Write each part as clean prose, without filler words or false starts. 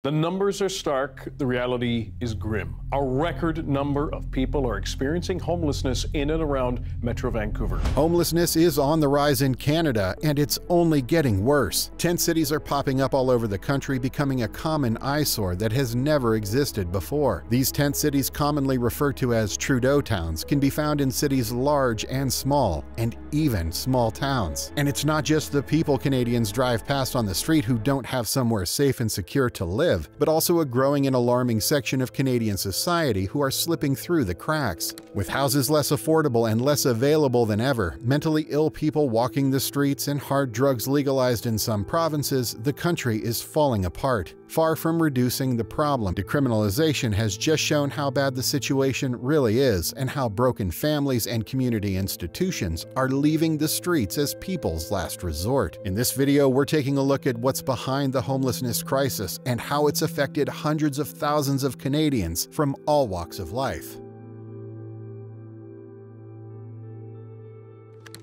The numbers are stark, the reality is grim. A record number of people are experiencing homelessness in and around Metro Vancouver. Homelessness is on the rise in Canada, and it's only getting worse. Tent cities are popping up all over the country, becoming a common eyesore that has never existed before. These tent cities, commonly referred to as Trudeau Towns, can be found in cities large and small, and even small towns. And it's not just the people Canadians drive past on the street who don't have somewhere safe and secure to live, but also a growing and alarming section of Canadian society who are slipping through the cracks. With houses less affordable and less available than ever, mentally ill people walking the streets, and hard drugs legalized in some provinces, the country is falling apart. Far from reducing the problem, decriminalization has just shown how bad the situation really is and how broken families and community institutions are leaving the streets as people's last resort. In this video, we're taking a look at what's behind the homelessness crisis and how it's affected hundreds of thousands of Canadians from all walks of life.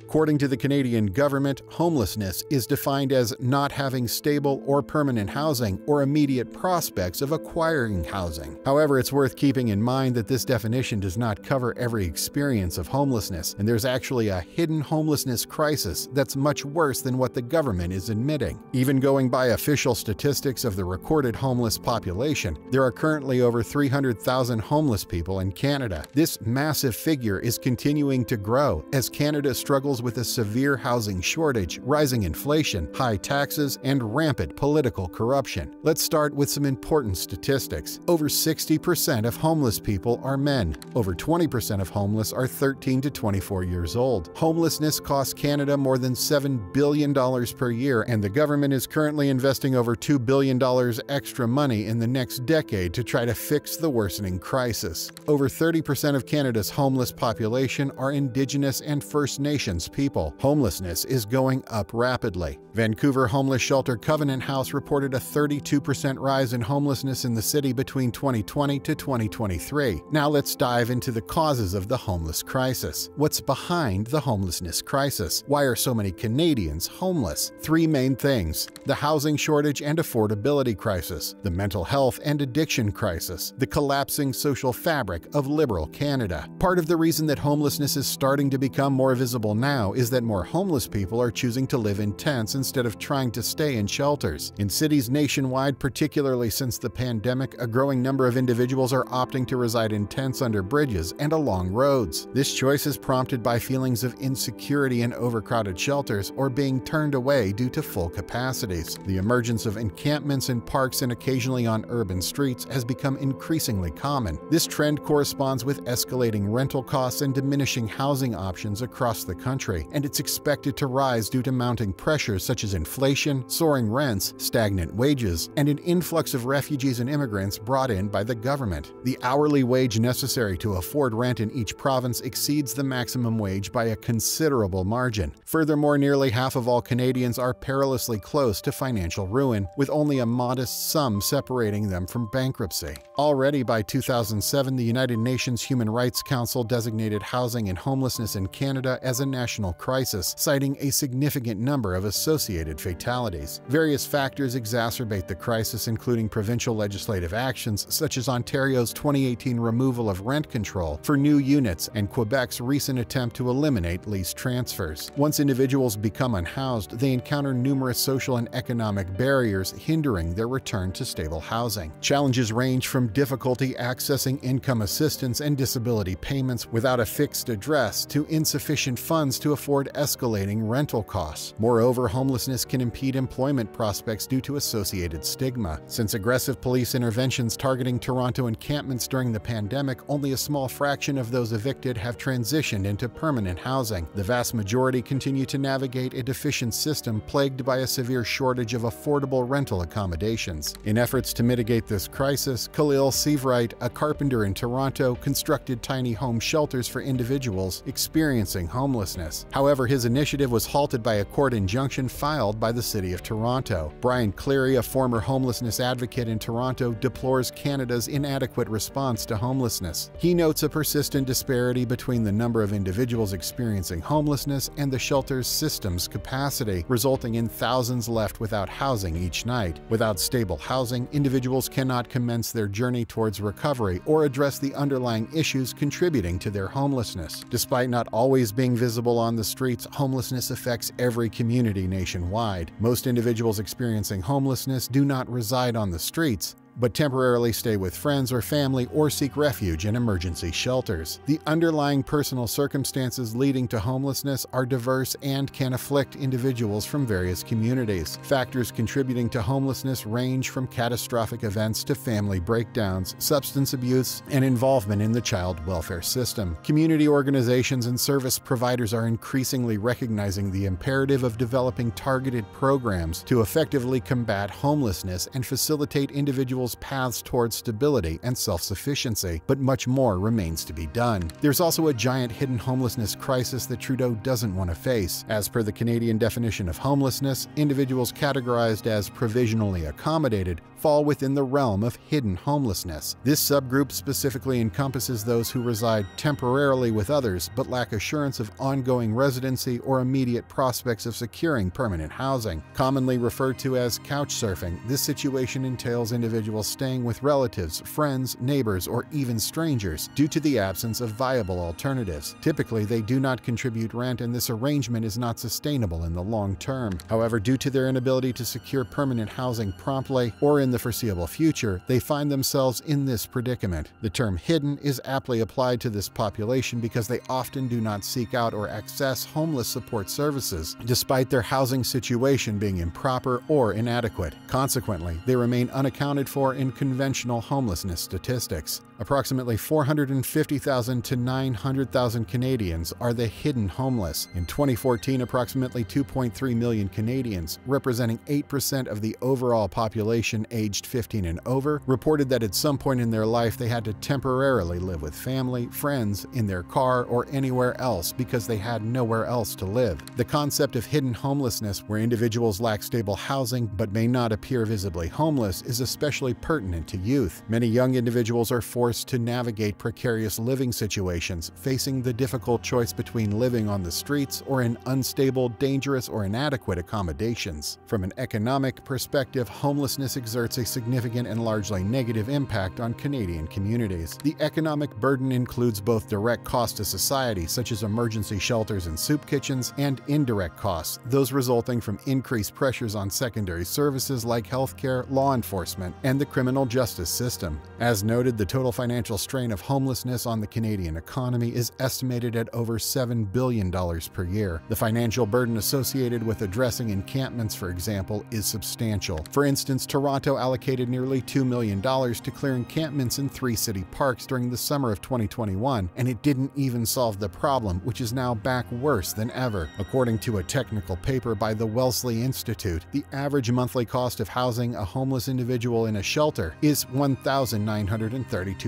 According to the Canadian government, homelessness is defined as not having stable or permanent housing or immediate prospects of acquiring housing. However, it's worth keeping in mind that this definition does not cover every experience of homelessness, and there's actually a hidden homelessness crisis that's much worse than what the government is admitting. Even going by official statistics of the recorded homeless population, there are currently over 300,000 homeless people in Canada. This massive figure is continuing to grow as Canada struggles with a severe housing shortage, rising inflation, high taxes, and rampant political corruption. Let's start with some important statistics. Over 60% of homeless people are men. Over 20% of homeless are 13 to 24 years old. Homelessness costs Canada more than $7 billion per year, and the government is currently investing over $2 billion extra money in the next decade to try to fix the worsening crisis. Over 30% of Canada's homeless population are Indigenous and First Nations people. Homelessness is going up rapidly. Vancouver homeless shelter Covenant House reported a 32% rise in homelessness in the city between 2020 to 2023. Now let's dive into the causes of the homeless crisis. What's behind the homelessness crisis? Why are so many Canadians homeless? Three main things: the housing shortage and affordability crisis, the mental health and addiction crisis, the collapsing social fabric of liberal Canada. Part of the reason that homelessness is starting to become more visible now is that more homeless people are choosing to live in tents instead of trying to stay in shelters. In cities nationwide, particularly since the pandemic, a growing number of individuals are opting to reside in tents under bridges and along roads. This choice is prompted by feelings of insecurity in overcrowded shelters or being turned away due to full capacities. The emergence of encampments in parks and occasionally on urban streets has become increasingly common. This trend corresponds with escalating rental costs and diminishing housing options across the country, and it's expected to rise due to mounting pressures such as inflation, soaring rents, stagnant wages, and an influx of refugees and immigrants brought in by the government. The hourly wage necessary to afford rent in each province exceeds the maximum wage by a considerable margin. Furthermore, nearly half of all Canadians are perilously close to financial ruin, with only a modest sum separating them from bankruptcy. Already by 2007, the United Nations Human Rights Council designated housing and homelessness in Canada as a national crisis, citing a significant number of associated fatalities. Various factors exacerbate the crisis, including provincial legislative actions such as Ontario's 2018 removal of rent control for new units and Quebec's recent attempt to eliminate lease transfers. Once individuals become unhoused, they encounter numerous social and economic barriers hindering their return to stable housing. Challenges range from difficulty accessing income assistance and disability payments without a fixed address to insufficient funds to afford escalating rental costs. Moreover, homelessness can impede employment prospects due to associated stigma. Since aggressive police interventions targeting Toronto encampments during the pandemic, only a small fraction of those evicted have transitioned into permanent housing. The vast majority continue to navigate a deficient system plagued by a severe shortage of affordable rental accommodations. In efforts to mitigate this crisis, Khalil Seavright, a carpenter in Toronto, constructed tiny home shelters for individuals experiencing homelessness. homelessness. However, his initiative was halted by a court injunction filed by the City of Toronto. Brian Cleary, a former homelessness advocate in Toronto, deplores Canada's inadequate response to homelessness. He notes a persistent disparity between the number of individuals experiencing homelessness and the shelter's system's capacity, resulting in thousands left without housing each night. Without stable housing, individuals cannot commence their journey towards recovery or address the underlying issues contributing to their homelessness. Despite not always being visible on the streets, homelessness affects every community nationwide. Most individuals experiencing homelessness do not reside on the streets, but temporarily stay with friends or family or seek refuge in emergency shelters. The underlying personal circumstances leading to homelessness are diverse and can afflict individuals from various communities. Factors contributing to homelessness range from catastrophic events to family breakdowns, substance abuse, and involvement in the child welfare system. Community organizations and service providers are increasingly recognizing the imperative of developing targeted programs to effectively combat homelessness and facilitate individuals' paths towards stability and self-sufficiency, but much more remains to be done. There's also a giant hidden homelessness crisis that Trudeau doesn't want to face. As per the Canadian definition of homelessness, individuals categorized as provisionally accommodated fall within the realm of hidden homelessness. This subgroup specifically encompasses those who reside temporarily with others but lack assurance of ongoing residency or immediate prospects of securing permanent housing. Commonly referred to as couch surfing, this situation entails individuals staying with relatives, friends, neighbors, or even strangers due to the absence of viable alternatives. Typically, they do not contribute rent, and this arrangement is not sustainable in the long term. However, due to their inability to secure permanent housing promptly or in the foreseeable future, they find themselves in this predicament. The term hidden is aptly applied to this population because they often do not seek out or access homeless support services, despite their housing situation being improper or inadequate. Consequently, they remain unaccounted for in conventional homelessness statistics. Approximately 450,000 to 900,000 Canadians are the hidden homeless. In 2014, approximately 2.3 million Canadians, representing 8% of the overall population aged 15 and over, reported that at some point in their life they had to temporarily live with family, friends, in their car, or anywhere else because they had nowhere else to live. The concept of hidden homelessness, where individuals lack stable housing but may not appear visibly homeless, is especially pertinent to youth. Many young individuals are forced to navigate precarious living situations, facing the difficult choice between living on the streets or in unstable, dangerous, or inadequate accommodations. From an economic perspective, homelessness exerts a significant and largely negative impact on Canadian communities. The economic burden includes both direct costs to society, such as emergency shelters and soup kitchens, and indirect costs, those resulting from increased pressures on secondary services like healthcare, law enforcement, and the criminal justice system. As noted, the total financial strain of homelessness on the Canadian economy is estimated at over $7 billion per year. The financial burden associated with addressing encampments, for example, is substantial. For instance, Toronto allocated nearly $2 million to clear encampments in 3 city parks during the summer of 2021, and it didn't even solve the problem, which is now back worse than ever. According to a technical paper by the Wellesley Institute, the average monthly cost of housing a homeless individual in a shelter is $1,932.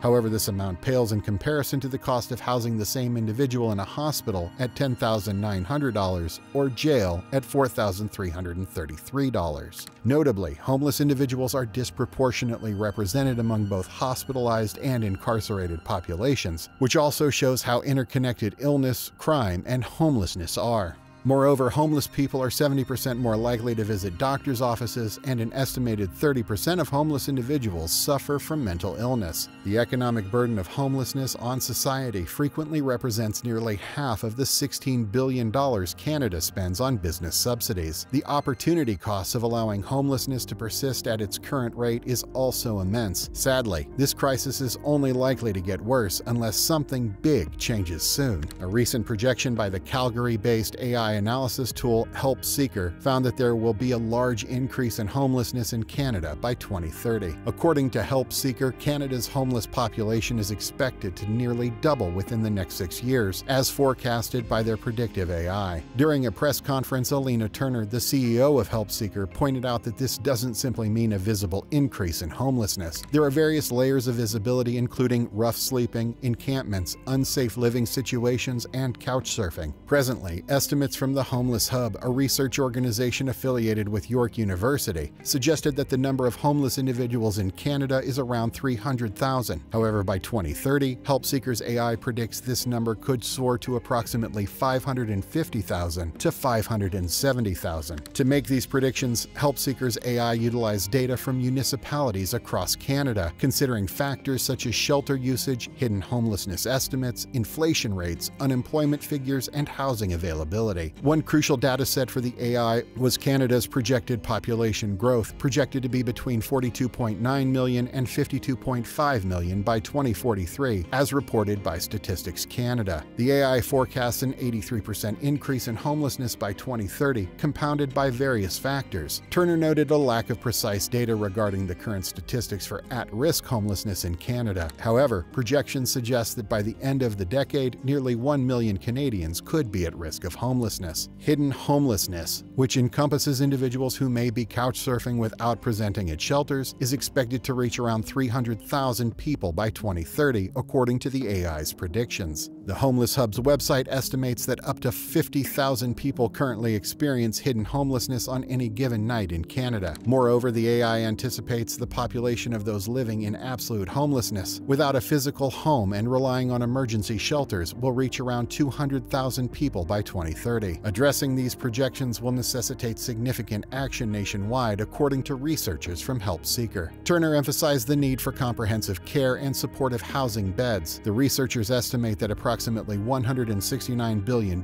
However, this amount pales in comparison to the cost of housing the same individual in a hospital at $10,900 or jail at $4,333. Notably, homeless individuals are disproportionately represented among both hospitalized and incarcerated populations, which also shows how interconnected illness, crime, and homelessness are. Moreover, homeless people are 70% more likely to visit doctors' offices, and an estimated 30% of homeless individuals suffer from mental illness. The economic burden of homelessness on society frequently represents nearly half of the $16 billion Canada spends on business subsidies. The opportunity costs of allowing homelessness to persist at its current rate is also immense. Sadly, this crisis is only likely to get worse unless something big changes soon. A recent projection by the Calgary-based AI AI analysis tool Help Seeker found that there will be a large increase in homelessness in Canada by 2030. According to Help Seeker, Canada's homeless population is expected to nearly double within the next 6 years, as forecasted by their predictive AI. During a press conference, Alina Turner, the CEO of Help Seeker, pointed out that this doesn't simply mean a visible increase in homelessness. There are various layers of visibility, including rough sleeping, encampments, unsafe living situations, and couch surfing. Presently, estimates from the Homeless Hub, a research organization affiliated with York University, suggested that the number of homeless individuals in Canada is around 300,000. However, by 2030, Help Seeker's AI predicts this number could soar to approximately 550,000 to 570,000. To make these predictions, Help Seeker's AI utilized data from municipalities across Canada, considering factors such as shelter usage, hidden homelessness estimates, inflation rates, unemployment figures, and housing availability. One crucial data set for the AI was Canada's projected population growth, projected to be between 42.9 million and 52.5 million by 2043, as reported by Statistics Canada. The AI forecasts an 83% increase in homelessness by 2030, compounded by various factors. Turner noted a lack of precise data regarding the current statistics for at-risk homelessness in Canada. However, projections suggest that by the end of the decade, nearly 1 million Canadians could be at risk of homelessness. Hidden homelessness, which encompasses individuals who may be couch surfing without presenting at shelters, is expected to reach around 300,000 people by 2030, according to the AI's predictions. The Homeless Hub's website estimates that up to 50,000 people currently experience hidden homelessness on any given night in Canada. Moreover, the AI anticipates the population of those living in absolute homelessness, without a physical home and relying on emergency shelters, will reach around 200,000 people by 2030. Addressing these projections will necessitate significant action nationwide, according to researchers from Help Seeker. Turner emphasized the need for comprehensive care and supportive housing beds. The researchers estimate that approximately $169 billion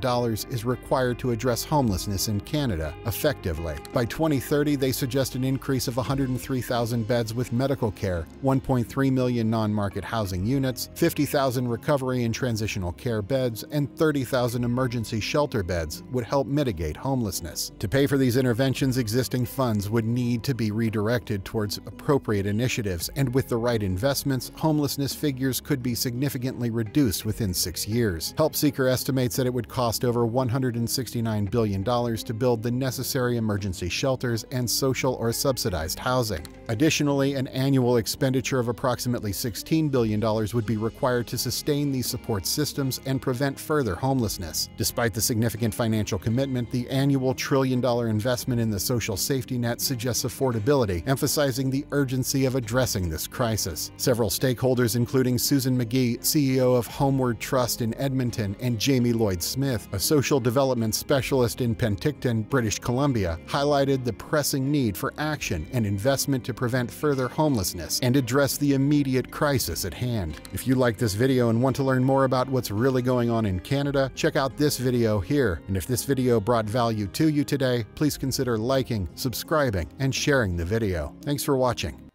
is required to address homelessness in Canada effectively. By 2030, they suggest an increase of 103,000 beds with medical care, 1.3 million non-market housing units, 50,000 recovery and transitional care beds, and 30,000 emergency shelter beds would help mitigate homelessness. To pay for these interventions, existing funds would need to be redirected towards appropriate initiatives, and with the right investments, homelessness figures could be significantly reduced within 6 years. Help Seeker estimates that it would cost over $169 billion to build the necessary emergency shelters and social or subsidized housing. Additionally, an annual expenditure of approximately $16 billion would be required to sustain these support systems and prevent further homelessness. Despite the significant financial commitment, the annual trillion-dollar investment in the social safety net suggests affordability, emphasizing the urgency of addressing this crisis. Several stakeholders, including Susan McGee, CEO of Homeward Trust in Edmonton, and Jamie Lloyd-Smith, a social development specialist in Penticton, British Columbia, highlighted the pressing need for action and investment to prevent further homelessness and address the immediate crisis at hand. If you like this video and want to learn more about what's really going on in Canada, check out this video here. And if this video brought value to you today, please consider liking, subscribing, and sharing the video. Thanks for watching.